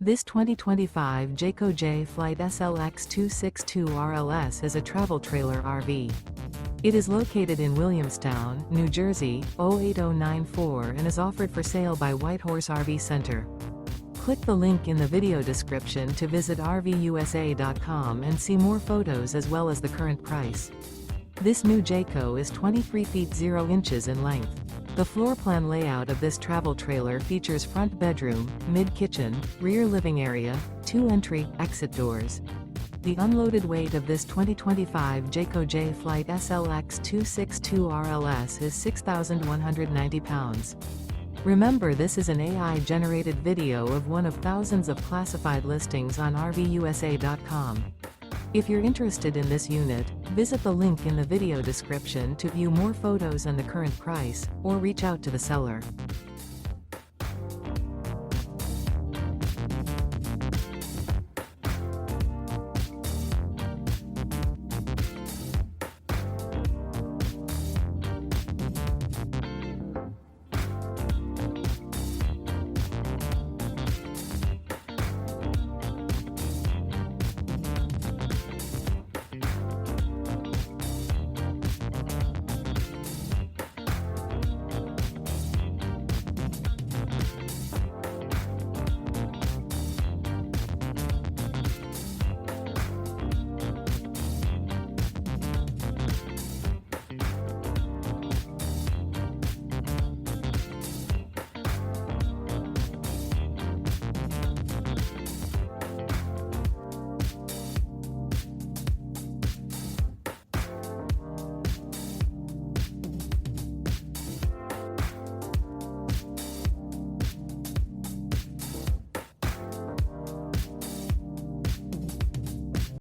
This 2025 Jayco Jay Flight SLX 262 RLS is a travel trailer RV. It is located in Williamstown, New Jersey, 08094 and is offered for sale by Whitehorse RV Center. Click the link in the video description to visit RVUSA.com and see more photos as well as the current price. This new Jayco is 23 feet 0 inches in length. The floor plan layout of this travel trailer features front bedroom, mid-kitchen, rear living area, 2 entry/exit doors. The unloaded weight of this 2025 Jayco Jay Flight SLX 262 RLS is 6,190 pounds. Remember, this is an AI-generated video of one of thousands of classified listings on RVUSA.com. If you're interested in this unit, visit the link in the video description to view more photos and the current price, or reach out to the seller.